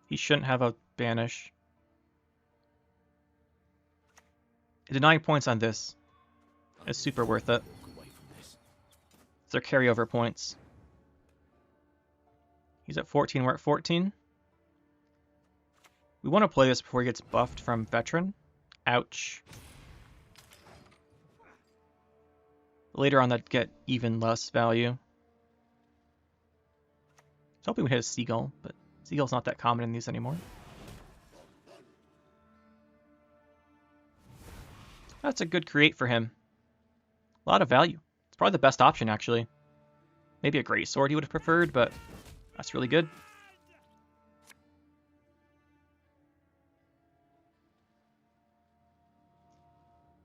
He shouldn't have a banish. Denying points on this is super worth it. It's their carryover points. He's at 14, we're at 14. We want to play this before he gets buffed from Veteran. Ouch. Later on, that'd get even less value. I was hoping we'd hit a Seagull, but Seagull's not that common in these anymore. That's a good create for him. A lot of value. It's probably the best option, actually. Maybe a Great Sword he would have preferred, but that's really good.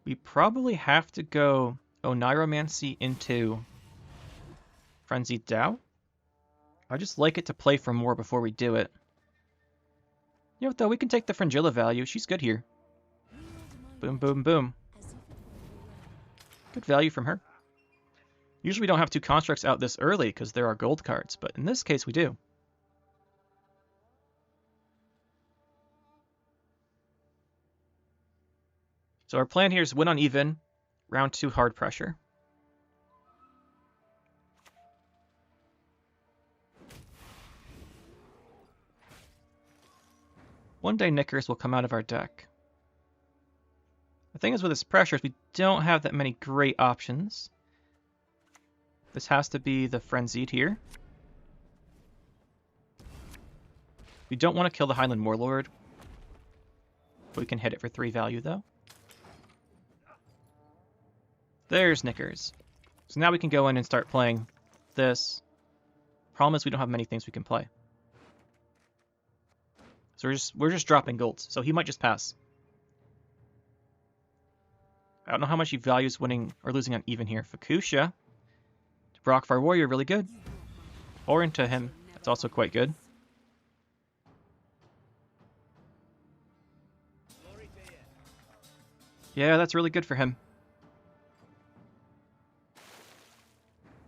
We probably have to go Oniromancy into Frenzied Dow. I just like it to play for more before we do it. You know what, though? We can take the Fringilla value. She's good here. Boom, boom, boom. Good value from her. Usually we don't have 2 constructs out this early because there are gold cards, but in this case we do. So our plan here is win on even, round 2 hard pressure. One day Knickers will come out of our deck. The thing is with this pressure is we don't have that many great options. This has to be the Frenzied here. We don't want to kill the Highland Warlord. We can hit it for 3 value though. There's Knickers. So now we can go in and start playing this. Problem is we don't have many things we can play. So we're just dropping golds. So he might just pass. I don't know how much he values winning or losing on even here. Fukusha to Brockfire Warrior, really good. Or into him, that's also quite good. Yeah, that's really good for him.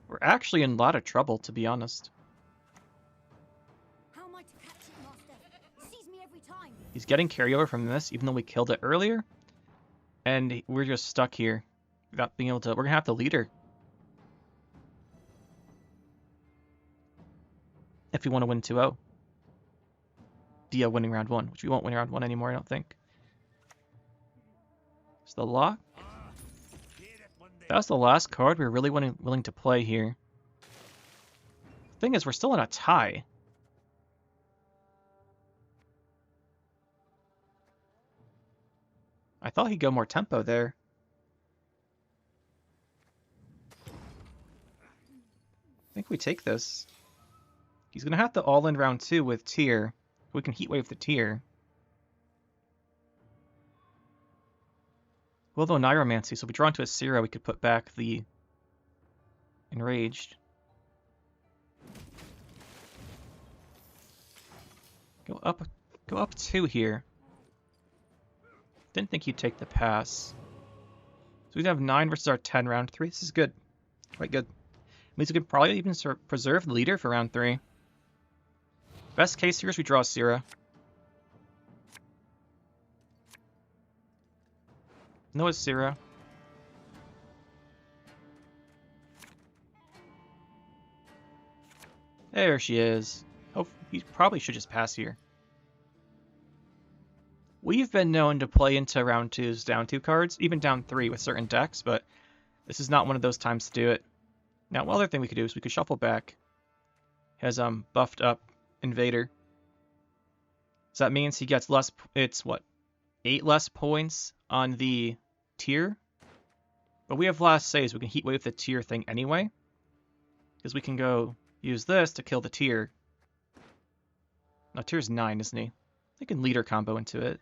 We're actually in a lot of trouble, to be honest. How am I to catch it, Master? Sees me every time. He's getting carryover from this, even though we killed it earlier. And we're just stuck here without being able to... We're going to have to lead her. If we want to win 2-0. Dia winning round 1, which we won't win round 1 anymore, I don't think. It's the lock. That was the last card we were really willing to play here. The thing is, we're still in a tie. I thought he'd go more tempo there. I think we take this. He's going to have to all-in round 2 with Tier. We can Heatwave the Tier. Well, though Neuromancy, so if we draw into a Sira, we could put back the Enraged. Go up 2 here. Didn't think you'd take the pass. So we'd have 9 versus our 10 round 3. This is good. Quite good. Means we can probably even preserve the leader for round 3. Best case here is we draw a Sira. No Asira. There she is. Oh, he probably should just pass here. We've been known to play into round 2's down 2 cards, even down 3 with certain decks, but this is not one of those times to do it. Now, one other thing we could do is we could shuffle back. Has buffed up Invader. So that means he gets less. It's what, 8 less points on the Tier, but we have last say, so we can Heatwave the Tier thing anyway, because we can go use this to kill the Tier. Now Tier's 9, isn't he? They can leader combo into it.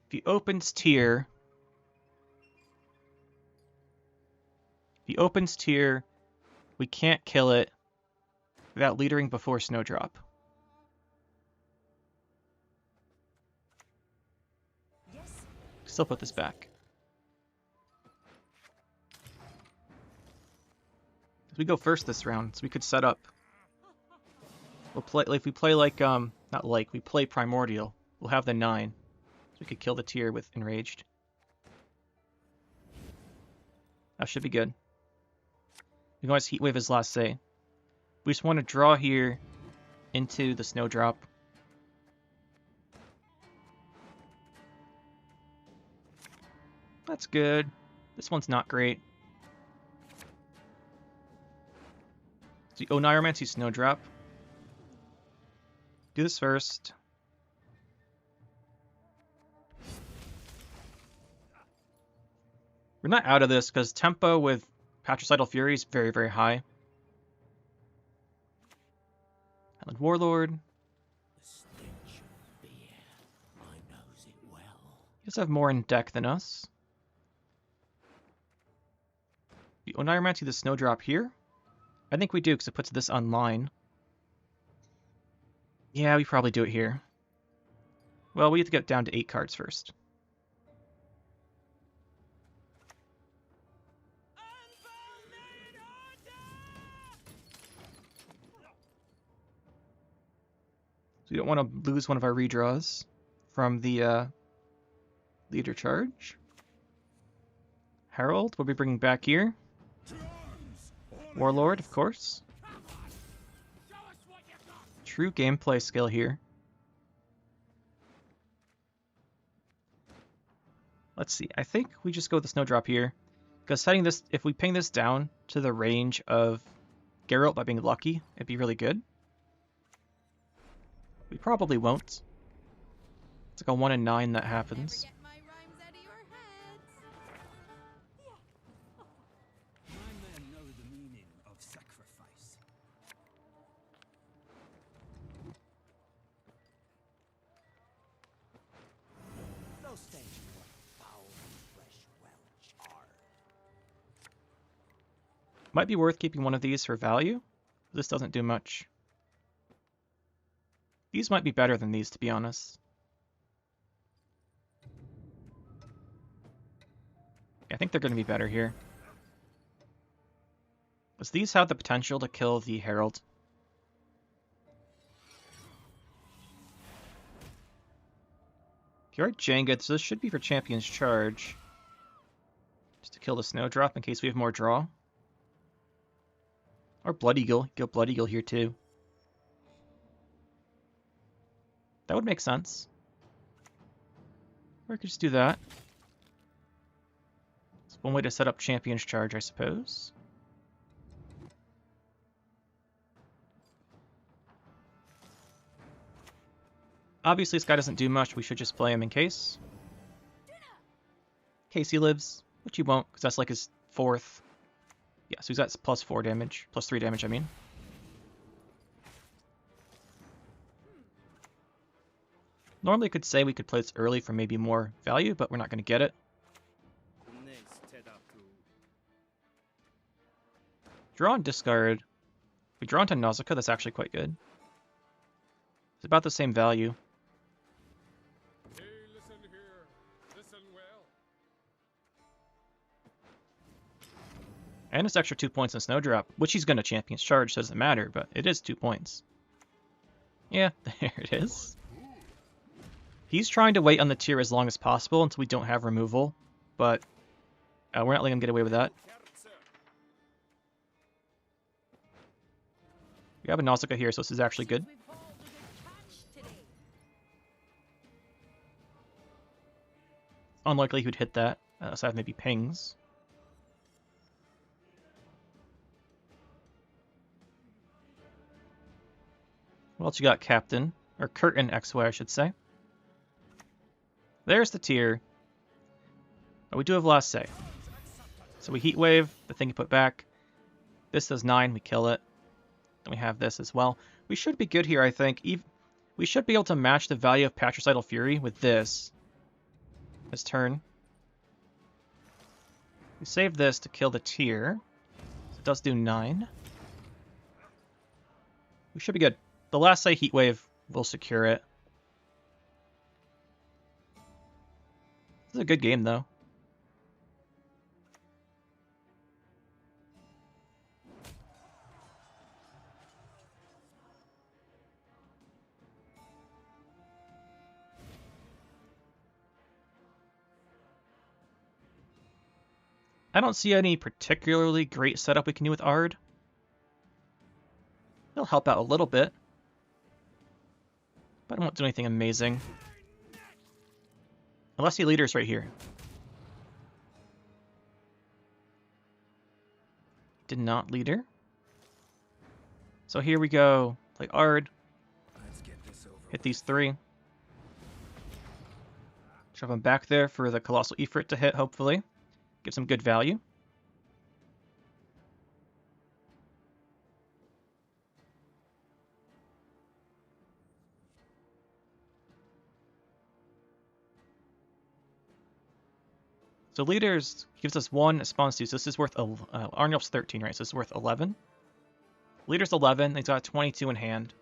If he opens Tier, we can't kill it without leadering before Snowdrop. Still put this back. We go first this round, so we could set up. We'll play if we play like we play Primordial. We'll have the 9, so we could kill the Tier with Enraged. That should be good. We can always Heatwave his last say. We just want to draw here into the Snowdrop. That's good. This one's not great. So, Neuromancy Snowdrop. Do this first. We're not out of this because tempo with Patricidal Fury is very, very high. Highland Warlord. The stench of beer. I knows it well. He does have more in deck than us. The Neuromancy the Snowdrop here? I think we do, because it puts this online. Yeah, we probably do it here. Well, we have to get down to 8 cards first. So we don't want to lose one of our redraws from the leader charge. Herald, we'll be bringing back here. Warlord, of course. True gameplay skill here. Let's see. I think we just go with the Snowdrop here. Because setting this, if we ping this down to the range of Geralt by being lucky, it'd be really good. We probably won't. It's like a 1 in 9 that happens. Never get my rhymes out of your heads. My men know the meaning of sacrifice. No stench for foul flesh well charred. Might be worth keeping one of these for value. This doesn't do much. These might be better than these, to be honest. I think they're going to be better here. Because these have the potential to kill the Herald. You're right, Jenga, so this should be for Champion's Charge. Just to kill the Snowdrop in case we have more draw. Or Blood Eagle. Go Blood Eagle here too. That would make sense. Or we could just do that. It's one way to set up Champion's Charge, I suppose. Obviously, this guy doesn't do much. We should just play him in case. In case he lives, which he won't, because that's like his 4th. Yeah, so he's got +4 damage. +3 damage, I mean. Normally, I could say we could play this early for maybe more value, but we're not going to get it. Draw and discard. If we draw into Nausicaa, that's actually quite good. It's about the same value. Hey, listen here. Listen well. And it's extra 2 points in Snowdrop, which he's going to Champion's Charge, so it doesn't matter, but it is 2 points. Yeah, there it is. He's trying to wait on the tier as long as possible until we don't have removal, but we're not letting him get away with that. We have a Nausicaa here, so this is actually good. We've hauled a good catch today. Unlikely he would hit that, so I have maybe pings. What else you got, Captain? Or Curtain XY, I should say. There's the tier. Oh, we do have last say. So we Heat Wave, the thing you put back. This does 9, we kill it. Then we have this as well. We should be good here, I think. We should be able to match the value of Patricidal Fury with this turn. We save this to kill the tier. So it does do 9. We should be good. The last say Heat Wave will secure it. This is a good game, though. I don't see any particularly great setup we can do with Ard. It'll help out a little bit, but I won't do anything amazing. Unless he leaders right here. Did not leader. So here we go. Play Ard. Let's get this over Hit these 3. Shove him back there for the Colossal Ifrit to hit, hopefully. Give some good value. So leaders gives us 1 spawns 2, so this is worth, Arnulf's 13, right? So this is worth 11. Leader's 11, he's got 22 in hand.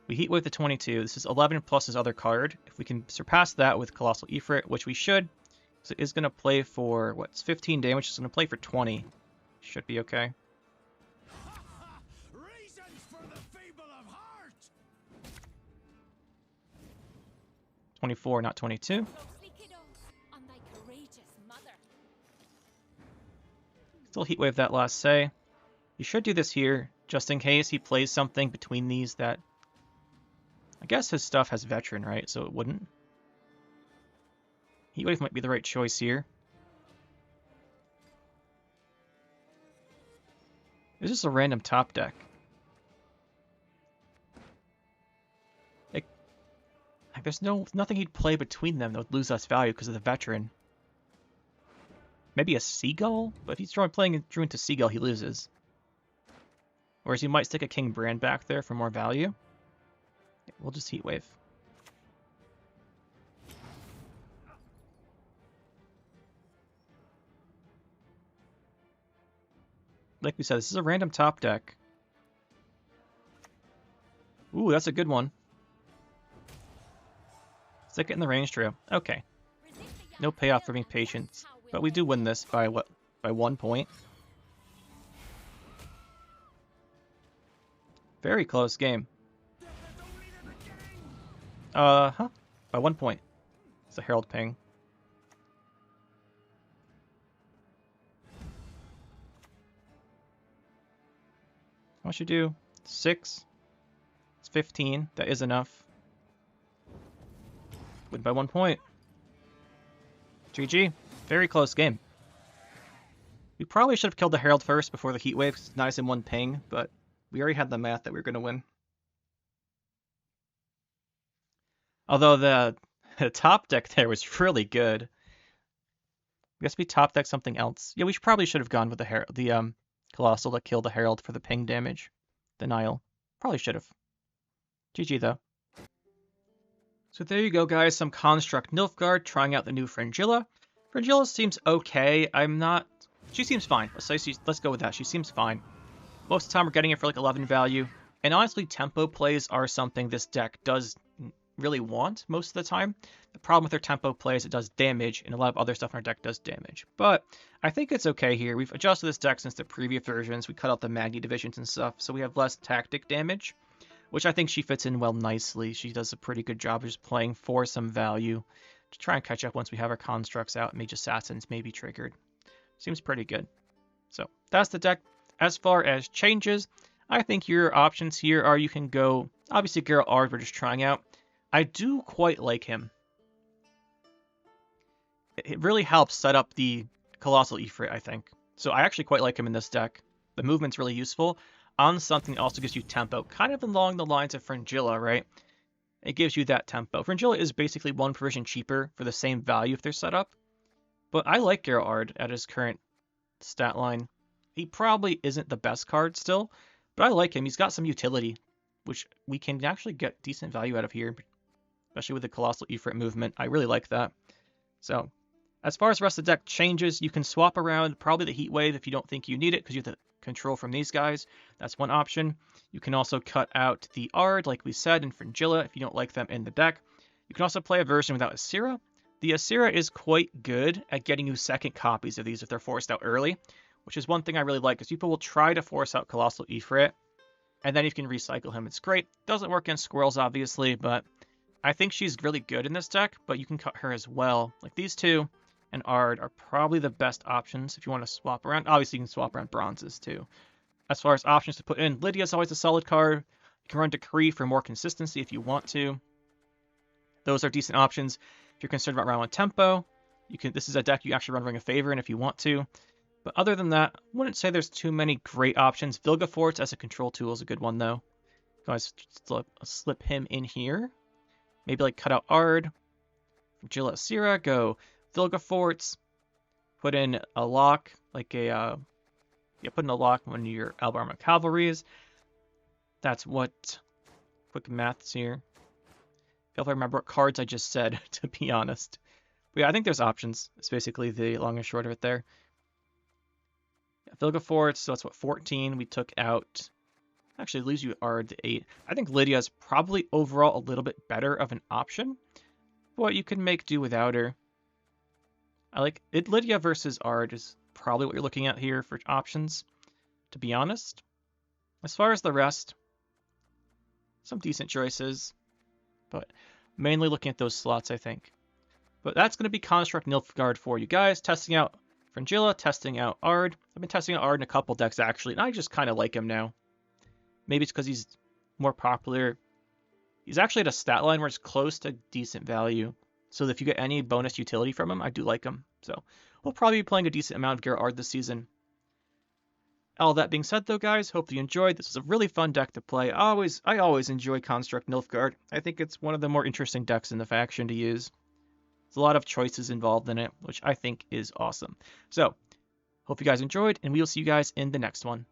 We Heat Wave the 22, this is 11 plus his other card. If we can surpass that with Colossal Ifrit, which we should, so it is going to play for, what's 15 damage, it's going to play for 20. Should be okay. Reasons for the feeble of heart. 24, not 22. Closely, kiddos, on thy courageous mother. Still Heat Wave that last say. You should do this here, just in case he plays something between these that... I guess his stuff has Veteran, right? So it wouldn't. Heatwave might be the right choice here. It's just a random top deck. Like there's nothing he'd play between them that would lose us value because of the veteran. Maybe a Seagull? But if he's playing Drew into Seagull, he loses. Whereas he might stick a King Brand back there for more value. Yeah, we'll just Heatwave. Like we said, this is a random top deck. Ooh, that's a good one. Stick it in the range trio. Okay. No payoff for being patient. But we do win this by what? By 1 point. Very close game. By 1 point. It's a Herald ping. What should you do? 6. It's 15. That is enough. Win by 1 point. GG. Very close game. We probably should have killed the Herald first before the Heatwave because it's nice in 1 ping, but we already had the math that we were going to win. Although the top deck there was really good. I guess we top deck something else. Yeah, we probably should have gone with the Colossal to kill the Herald for the ping damage. Denial. Probably should have. GG though. So there you go, guys. Some Construct Nilfgaard trying out the new Fringilla. Fringilla seems okay. She seems fine. Let's go with that. She seems fine. Most of the time we're getting it for like 11 value. And honestly, tempo plays are something this deck does really want most of the time. The problem with her tempo plays, it does damage, and a lot of other stuff in our deck does damage. But I think it's okay here. We've adjusted this deck since the previous versions. We cut out the Magni divisions and stuff, so we have less tactic damage, which I think she fits in well nicely. She does a pretty good job of just playing for some value to try and catch up once we have our constructs out. Mage Assassins may be triggered. Seems pretty good. So that's the deck. As far as changes, I think your options here are you can go, obviously Geralt Ard we're just trying out. I do quite like him. It really helps set up the Colossal Ifrit, I think. So I actually quite like him in this deck. The movement's really useful. On something that also gives you tempo, kind of along the lines of Fringilla, right? It gives you that tempo. Fringilla is basically 1 provision cheaper for the same value if they're set up. But I like Geralt Ard at his current stat line. He probably isn't the best card still, but I like him. He's got some utility, which we can actually get decent value out of here, especially with the Colossal Ifrit movement. I really like that. So, as far as the rest of the deck changes, you can swap around probably the Heatwave if you don't think you need it, because you have the control from these guys. That's one option. You can also cut out the Ard, like we said, and Fringilla if you don't like them in the deck. You can also play a version without Asira. The Asira is quite good at getting you second copies of these if they're forced out early, which is one thing I really like, because people will try to force out Colossal Ifrit, and then you can recycle him. It's great. Doesn't work against squirrels, obviously, but I think she's really good in this deck, but you can cut her as well. Like these two and Ard are probably the best options if you want to swap around. Obviously, you can swap around bronzes too. As far as options to put in, Lydia's always a solid card. You can run Decree for more consistency if you want to. Those are decent options. If you're concerned about round 1 tempo, this is a deck you actually run Ring of Favor in if you want to. But other than that, I wouldn't say there's too many great options. Vilgefortz as a control tool is a good one, though. Guys, slip him in here. Maybe like cut out Ard. From Jilla Asira, go Vilgefortz. Put in a lock, like a... put in a lock when your Albarma Cavalries. That's what... Quick maths here. If I remember what cards I just said, to be honest. But yeah, I think there's options. It's basically the long and short of it there. Vilgefortz, so that's what, 14 we took out. Actually, leaves you Ard to 8. I think Lydia's probably overall a little bit better of an option, but you can make do without her. I like it. Lydia versus Ard is probably what you're looking at here for options, to be honest. As far as the rest, some decent choices, but mainly looking at those slots, I think. But that's going to be Construct Nilfgaard for you guys, testing out Fringilla, testing out Ard. I've been testing out Ard in a couple decks, actually, and I just kind of like him now. Maybe it's because he's more popular. He's actually at a stat line where it's close to decent value. So if you get any bonus utility from him, I do like him. So we'll probably be playing a decent amount of Gerard this season. All that being said, though, guys, hope you enjoyed. This is a really fun deck to play. I always enjoy Construct Nilfgaard. I think it's one of the more interesting decks in the faction to use. There's a lot of choices involved in it, which I think is awesome. So, hope you guys enjoyed, and we will see you guys in the next one.